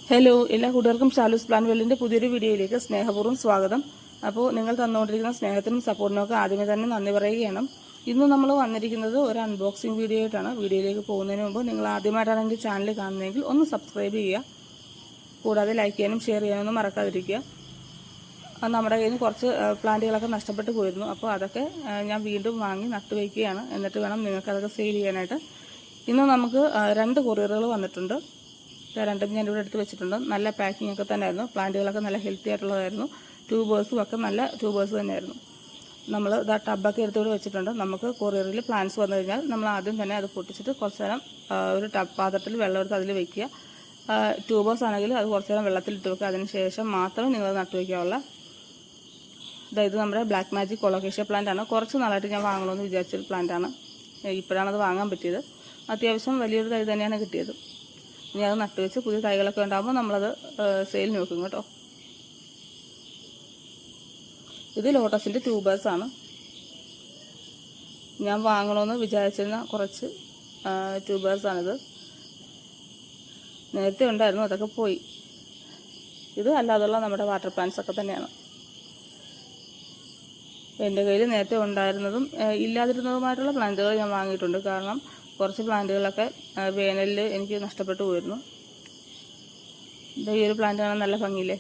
Hello, എല്ലാ കൂട്ടുകാർക്കും Shalu's plan വെല്ലിൻ്റെ പുതിയൊരു വീഡിയോയിലേക്ക് സ്നേഹപൂർവ്വം സ്വാഗതം. അപ്പോൾ നിങ്ങൾ തന്നുകൊണ്ടിരിക്കുന്ന സ്നേഹത്തിനും സപ്പോർട്ടിനൊക്കെ ആദ്യമേ തന്നെ നന്ദി പറയുകയാണ്. ഇന്ന് നമ്മൾ വന്നിരിക്കുന്നത് ഒരു അൺബോക്സിങ് വീഡിയോ ആയിട്ടാണ്. വീഡിയോയിലേക്ക് പോകുന്നതിന് മുമ്പ് നിങ്ങൾ ആദ്യമായിട്ടാണ് എൻ്റെ ചാനൽ കാണുന്നതെങ്കിൽ ഒന്ന് സബ്സ്ക്രൈബ് ചെയ്യുക. കൂടാതെ ലൈക്ക് ചെയ്യാനും ഷെയർ ചെയ്യാനൊന്നും മറക്കാതിരിക്കുക. നമ്മുടെ കയ്യിൽ നിന്ന് കുറച്ച് പ്ലാന്റുകളൊക്കെ നഷ്ടപ്പെട്ടു പോയിരുന്നു. അപ്പോൾ അതൊക്കെ ഞാൻ വീണ്ടും വാങ്ങി നട്ടുവയ്ക്കുകയാണ്. എന്നിട്ട് വേണം നിങ്ങൾക്കതൊക്കെ സെയിൽ ചെയ്യാനായിട്ട്. ഇന്ന് നമുക്ക് 2 കൊറിയറുകൾ വന്നിട്ടുണ്ട്. രണ്ടും ഞാനിവിടെ എടുത്ത് വെച്ചിട്ടുണ്ട്. നല്ല പാക്കിംഗ് ഒക്കെ തന്നെയായിരുന്നു. പ്ലാന്റുകളൊക്കെ നല്ല ഹെൽത്തി ആയിട്ടുള്ളതായിരുന്നു. ട്യൂബേഴ്സും ഒക്കെ നല്ല ട്യൂബേഴ്സ് തന്നെയായിരുന്നു. നമ്മൾ ടബൊക്കെ എടുത്തുകൂടെ വെച്ചിട്ടുണ്ട്. നമുക്ക് കൊറിയറിൽ പ്ലാന്റ്സ് വന്നു കഴിഞ്ഞാൽ നമ്മൾ ആദ്യം തന്നെ അത് പൊട്ടിച്ചിട്ട് കുറച്ച് നേരം ഒരു പാത്രത്തിൽ വെള്ളം എടുത്ത് അതിൽ വെക്കുക. ട്യൂബേഴ്സ് ആണെങ്കിൽ അത് കുറച്ച് നേരം വെള്ളത്തിലിട്ട് വെക്കുക. അതിന് ശേഷം മാത്രമേ നിങ്ങൾ നട്ടു വയ്ക്കാവുള്ള. ഇത് നമ്മുടെ ബ്ലാക്ക് മാജിക് കൊളോക്കേഷ്യ പ്ലാന്റ് ആണ്. കുറച്ച് നാളായിട്ട് ഞാൻ വാങ്ങണമെന്ന് വിചാരിച്ചൊരു പ്ലാന്റാണ്. ഇപ്പോഴാണത് വാങ്ങാൻ പറ്റിയത്. അത്യാവശ്യം വലിയൊരു തൈ തന്നെയാണ് കിട്ടിയത്. ഇനി അത് നട്ടുവെച്ച് പുതിയ തൈകളൊക്കെ ഉണ്ടാകുമ്പോൾ നമ്മളത് സെയിലിന് വെക്കും കേട്ടോ. ഇത് ലോട്ടസിൻ്റെ ട്യൂബേഴ്സാണ്. ഞാൻ വാങ്ങണമെന്ന് വിചാരിച്ചിരുന്ന കുറച്ച് ട്യൂബേഴ്സാണിത്. നേരത്തെ ഉണ്ടായിരുന്നു, അതൊക്കെ പോയി. ഇത് അല്ലാതുള്ള നമ്മുടെ വാട്ടർ പ്ലാന്റ്സ് ഒക്കെ തന്നെയാണ്. എൻ്റെ കയ്യിൽ നേരത്തെ ഉണ്ടായിരുന്നതും ഇല്ലാതിരുന്നതുമായിട്ടുള്ള പ്ലാന്റുകൾ ഞാൻ വാങ്ങിയിട്ടുണ്ട്. കാരണം കുറച്ച് പ്ലാന്റുകളൊക്കെ വേനലിൽ എനിക്ക് നഷ്ടപ്പെട്ടു പോയിരുന്നു. ഈ ഒരു പ്ലാന്റ് കാണാൻ നല്ല ഭംഗിയില്ലേ.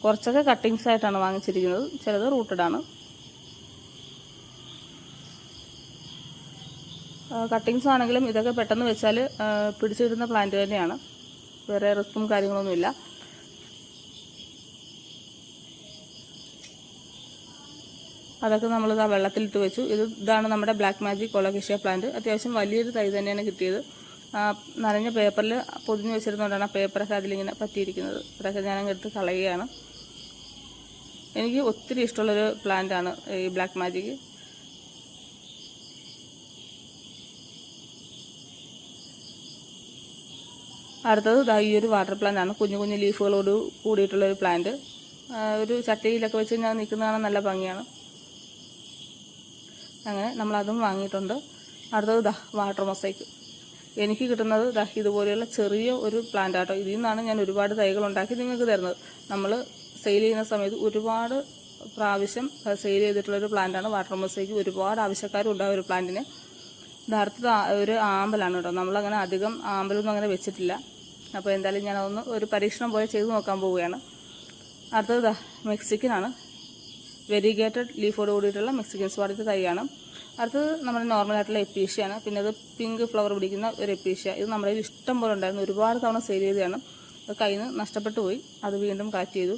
കുറച്ചൊക്കെ കട്ടിങ്സ് ആയിട്ടാണ് വാങ്ങിച്ചിരിക്കുന്നത്. ചിലത് റൂട്ടഡ് ആണ്. കട്ടിങ്സ് ആണെങ്കിലും ഇതൊക്കെ പെട്ടെന്ന് വെച്ചാൽ പിടിച്ചിടുന്ന പ്ലാന്റ് തന്നെയാണ്. വേറെ റിസ്ക്കും കാര്യങ്ങളൊന്നുമില്ല. അതൊക്കെ നമ്മൾ വെള്ളത്തിലിട്ട് വെച്ചു. ഇതാണ് നമ്മുടെ ബ്ലാക്ക് മാജിക് കൊളോക്കേഷ്യ പ്ലാന്റ്. അത്യാവശ്യം വലിയൊരു തൈ തന്നെയാണ് കിട്ടിയത്. നനഞ്ഞ പേപ്പറിൽ പൊതിഞ്ഞ് വെച്ചിരുന്നതുകൊണ്ടാണ് ആ പേപ്പറൊക്കെ അതിലിങ്ങനെ പറ്റിയിരിക്കുന്നത്. അതൊക്കെ ഞാനങ്ങ് എടുത്ത് കളയുകയാണ്. എനിക്ക് ഒത്തിരി ഇഷ്ടമുള്ളൊരു പ്ലാന്റാണ് ഈ ബ്ലാക്ക് മാജിക്. അടുത്തത് ഈ ഒരു വാട്ടർ പ്ലാന്റ് ആണ്. കുഞ്ഞു കുഞ്ഞു ലീഫുകളോട് കൂടിയിട്ടുള്ളൊരു പ്ലാന്റ്. ഒരു ചട്ടിയിലൊക്കെ വെച്ച് ഞാൻ നിൽക്കുന്നത് കാണാൻ നല്ല ഭംഗിയാണ്. അങ്ങനെ നമ്മളതും വാങ്ങിയിട്ടുണ്ട്. അടുത്തത് വാട്ടർ മൊസൈക്ക്. എനിക്ക് കിട്ടുന്നത് ഇതുപോലെയുള്ള ചെറിയ ഒരു പ്ലാന്റ് ആട്ടോ. ഇതിൽ നിന്നാണ് ഞാൻ ഒരുപാട് തൈകൾ ഉണ്ടാക്കി നിങ്ങൾക്ക് തരുന്നത്. നമ്മൾ സെയിൽ ചെയ്യുന്ന സമയത്ത് ഒരുപാട് പ്രാവശ്യം സെയിൽ ചെയ്തിട്ടുള്ളൊരു പ്ലാന്റാണ് വാട്ടർ മൊസൈക്ക്. ഒരുപാട് ആവശ്യക്കാരും ഉണ്ടാകും ഒരു പ്ലാന്റിന്. യഥാർത്ഥത്തിൽ ഒരു ആമ്പലാണ് കേട്ടോ. നമ്മളങ്ങനെ അധികം ആമ്പലൊന്നും അങ്ങനെ വെച്ചിട്ടില്ല. അപ്പോൾ എന്തായാലും ഞാനതൊന്ന് ഒരു പരീക്ഷണം പോലെ ചെയ്ത് നോക്കാൻ പോവുകയാണ്. അടുത്തത് മെക്സിക്കനാണ്. വെരിഗേറ്റഡ് ലീഫോട് കൂടിയിട്ടുള്ള മെക്സിക്കൻ സ്വാഡിൻ്റെ തൈയാണ്. അടുത്തത് നമ്മുടെ നോർമലായിട്ടുള്ള എപ്പീഷ്യയാണ്. പിന്നെ അത് പിങ്ക് ഫ്ലവർ പിടിക്കുന്ന ഒരു എപ്പീഷ്യ. ഇത് നമ്മുടെ ഇഷ്ടം പോലെ ഉണ്ടായിരുന്നു. ഒരുപാട് തവണ സെയിൽ ചെയ്തതാണ്. അത് കയ്യിൽ നിന്ന് നഷ്ടപ്പെട്ടു പോയി. അത് വീണ്ടും കളക്ട് ചെയ്തു.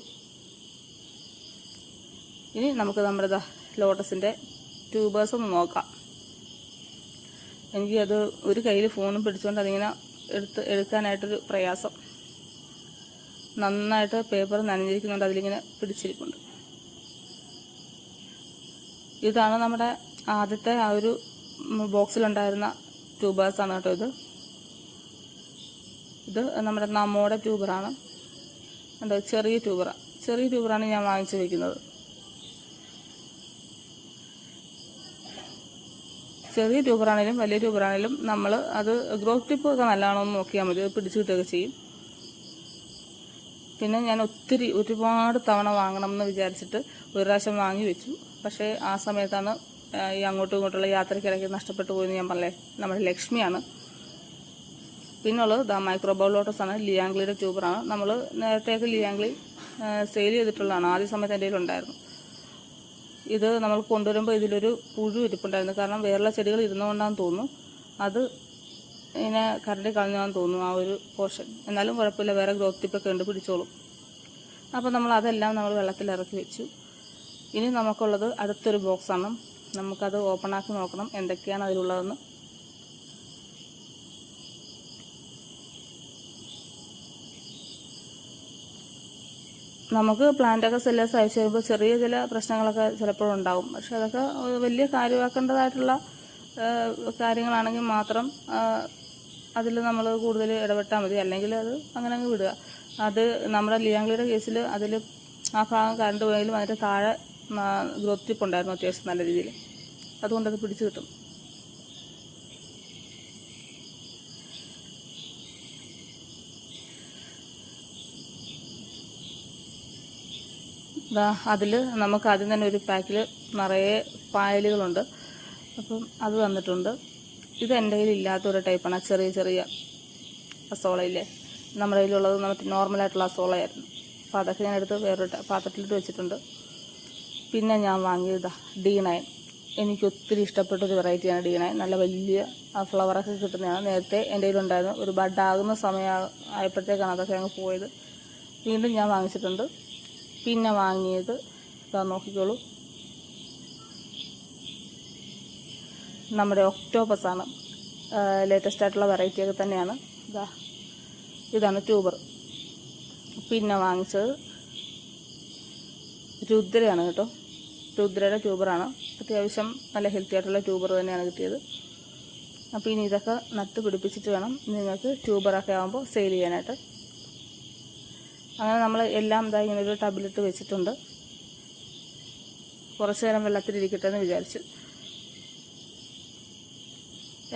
ഇനി നമുക്ക് നമ്മുടെ ലോട്ടസിൻ്റെ ട്യൂബേഴ്സ് ഒന്ന് നോക്കാം. എനിക്കത് ഒരു കയ്യിൽ ഫോണും പിടിച്ചുകൊണ്ട് അതിങ്ങനെ എടുക്കാനായിട്ടൊരു പ്രയാസം. നന്നായിട്ട് പേപ്പർ നനഞ്ഞിരിക്കുന്നുണ്ട്. അതിലിങ്ങനെ പിടിച്ചിരിപ്പുണ്ട്. ഇതാണ് നമ്മുടെ ആദ്യത്തെ ആ ഒരു ബോക്സിലുണ്ടായിരുന്ന ട്യൂബേഴ്സാണ് കേട്ടോ. ഇത് നമ്മുടെ നമ്മോടെ ട്യൂബറാണ്. ഉണ്ട്, ചെറിയ ട്യൂബറാണ് ഞാൻ വാങ്ങിച്ചു വയ്ക്കുന്നത്. ചെറിയ ട്യൂബറാണേലും വലിയ ട്യൂബറാണേലും നമ്മൾ അത് ഗ്രോത്ത് ടിപ്പ് ഒക്കെ നല്ലതാണോ എന്ന് നോക്കിയാൽ മതി. അത് പിടിച്ചു കിട്ടുകയൊക്കെ ചെയ്യും. പിന്നെ ഞാൻ ഒരുപാട് തവണ വാങ്ങണം എന്ന് വിചാരിച്ചിട്ട് ഒരു പ്രാവശ്യം വാങ്ങി വെച്ചു. പക്ഷേ ആ സമയത്താണ് ഈ അങ്ങോട്ടും ഇങ്ങോട്ടുള്ള യാത്രയ്ക്കിടയ്ക്ക് നഷ്ടപ്പെട്ടു പോയെന്ന് ഞാൻ പറഞ്ഞേ. നമ്മുടെ ലക്ഷ്മിയാണ്. പിന്നുള്ളത് മൈക്രോബോൾ ലോട്ടസാണ്. ലിയാംഗ്ലിയുടെ ട്യൂബറാണ്. നമ്മൾ നേരത്തെയൊക്കെ ലിയാംഗ്ലി സെയിൽ ചെയ്തിട്ടുള്ളതാണ്. ആദ്യ സമയത്ത് എൻ്റെ കയ്യിലുണ്ടായിരുന്നു. ഇത് നമ്മൾ കൊണ്ടുവരുമ്പോൾ ഇതിലൊരു പുഴു ഇരിപ്പുണ്ടായിരുന്നു. കാരണം വേറെയുള്ള ചെടികൾ ഇരുന്നുകൊണ്ടാണെന്ന് തോന്നുന്നു. അത് ഇങ്ങനെ കരണ്ടി കളഞ്ഞാന്ന് തോന്നുന്നു ആ ഒരു പോർഷൻ. എന്നാലും കുഴപ്പമില്ല, വേറെ ഗ്രോത്ത് ടിപ്പൊക്കെ ഉണ്ട്, പിടിച്ചോളും. അപ്പോൾ അതെല്ലാം നമ്മൾ വെള്ളത്തിൽ ഇറക്കി വെച്ചു. ഇനി നമുക്കുള്ളത് അടുത്തൊരു ബോക്സാണ്. നമുക്കത് ഓപ്പണാക്കി നോക്കണം എന്തൊക്കെയാണ് അതിലുള്ളതെന്ന്. നമുക്ക് പ്ലാന്റൊക്കെ സെല്ലേഴ്സ് അയച്ചു കഴിയുമ്പോൾ ചെറിയ ചില പ്രശ്നങ്ങളൊക്കെ ചിലപ്പോഴും ഉണ്ടാവും. പക്ഷെ അതൊക്കെ വലിയ കാര്യമാക്കേണ്ടതായിട്ടുള്ള കാര്യങ്ങളാണെങ്കിൽ മാത്രം അതിൽ നമ്മൾ കൂടുതൽ ഇടപെട്ടാൽ മതി. അല്ലെങ്കിൽ അത് അങ്ങനെ അങ്ങ് വിടുക. അത് നമ്മുടെ ലിയാംഗ്ലിയുടെ കേസിൽ അതിൽ ആ ഭാഗം കറണ്ട് പോയാലും അതിൻ്റെ താഴെ ഗ്രോത്ത് ടിപ്പ് ഉണ്ടായിരുന്നു അത്യാവശ്യം നല്ല രീതിയിൽ. അതുകൊണ്ടത് പിടിച്ചു കിട്ടും. അതിൽ നമുക്ക് ആദ്യം തന്നെ ഒരു പാക്കിൽ നിറയെ പായലുകളുണ്ട്. അപ്പം അത് തന്നിട്ടുണ്ട്. ഇത് എൻ്റെ കയ്യിൽ ഇല്ലാത്തൊരു ടൈപ്പാണ്. ചെറിയ ചെറിയ അസോളയില്ലേ, നമ്മുടെ കയ്യിലുള്ളത് നമുക്ക് നോർമലായിട്ടുള്ള അസോളയായിരുന്നു. അപ്പോൾ അതൊക്കെ ഞാൻ എടുത്ത് വേറൊരു പാത്രത്തിലിട്ട് വെച്ചിട്ടുണ്ട്. പിന്നെ ഞാൻ വാങ്ങിയത് D9. എനിക്ക് ഒത്തിരി ഇഷ്ടപ്പെട്ടൊരു വെറൈറ്റിയാണ് D9. നല്ല വലിയ ഫ്ലവറൊക്കെ കിട്ടുന്നതാണ്. നേരത്തെ എൻ്റെ കയ്യിലുണ്ടായിരുന്നു. ഒരു ബഡാകുന്ന സമയം ആയപ്പോഴത്തേക്കാണ് അതൊക്കെ അങ്ങ് പോയത്. വീണ്ടും ഞാൻ വാങ്ങിച്ചിട്ടുണ്ട്. പിന്നെ വാങ്ങിയത് ഇതാ നോക്കിക്കോളൂ, നമ്മുടെ ഒക്ടോപ്പസാണ്. ലേറ്റസ്റ്റ് ആയിട്ടുള്ള വെറൈറ്റിയൊക്കെ തന്നെയാണ്. ഇതാണ് ട്യൂബർ. പിന്നെ വാങ്ങിച്ചത് രുദ്രയാണ് കേട്ടോ. രുദ്രയുടെ ട്യൂബറാണ്. അത്യാവശ്യം നല്ല ഹെൽത്തി ആയിട്ടുള്ള ട്യൂബർ തന്നെയാണ് കിട്ടിയത്. അപ്പോൾ ഇനി ഇതൊക്കെ നട്ട് പിടിപ്പിച്ചിട്ട് വേണം നിങ്ങൾക്ക് ട്യൂബറൊക്കെ ആകുമ്പോൾ സെയിൽ ചെയ്യാനായിട്ട്. അങ്ങനെ നമ്മൾ എല്ലാം ഇങ്ങനെ ഒരു ടബിലിട്ട് വെച്ചിട്ടുണ്ട്. കുറച്ച് നേരം വെള്ളത്തിലിരിക്കട്ടെ എന്ന് വിചാരിച്ചു.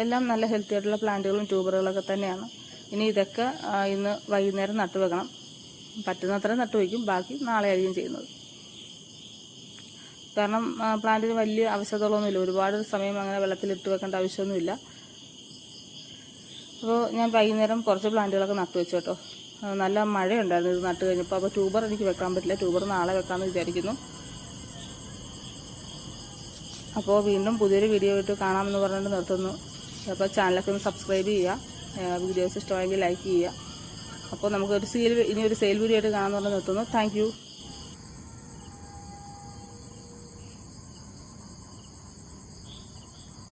എല്ലാം നല്ല ഹെൽത്തി ആയിട്ടുള്ള പ്ലാന്റുകളും ട്യൂബറുകളൊക്കെ തന്നെയാണ്. ഇനി ഇതൊക്കെ ഇന്ന് വൈകുന്നേരം നട്ടു വെക്കണം. പറ്റുന്നത്ര നട്ടു വയ്ക്കും, ബാക്കി നാളെ ആയിരിക്കും ചെയ്യുന്നത്. കാരണം പ്ലാന്റിന് വലിയ ആവശ്യകതകളൊന്നുമില്ല. ഒരുപാട് സമയം അങ്ങനെ വെള്ളത്തിലിട്ട് വെക്കേണ്ട ആവശ്യമൊന്നുമില്ല. അപ്പോൾ ഞാൻ വൈകുന്നേരം കുറച്ച് പ്ലാന്റുകളൊക്കെ നട്ടു വെച്ചു കേട്ടോ. നല്ല മഴയുണ്ടായിരുന്നു ഇത് നട്ട് കഴിഞ്ഞപ്പോൾ. അപ്പോൾ ട്യൂബർ എനിക്ക് വെക്കാൻ പറ്റില്ല. ട്യൂബർ നാളെ വെക്കാമെന്ന് വിചാരിക്കുന്നു. അപ്പോൾ വീണ്ടും പുതിയൊരു വീഡിയോ ആയിട്ട് കാണാമെന്ന് പറഞ്ഞിട്ട് നിർത്തുന്നു. അപ്പോൾ ചാനലൊക്കെ ഒന്ന് സബ്സ്ക്രൈബ് ചെയ്യുക. വീഡിയോസ് ഇഷ്ടമായെങ്കിൽ ലൈക്ക് ചെയ്യുക. അപ്പോൾ നമുക്കൊരു ഇനി ഒരു സെയിൽ വീഡിയോ ആയിട്ട് കാണാമെന്ന് പറഞ്ഞ് നിർത്തുന്നു. Thank you.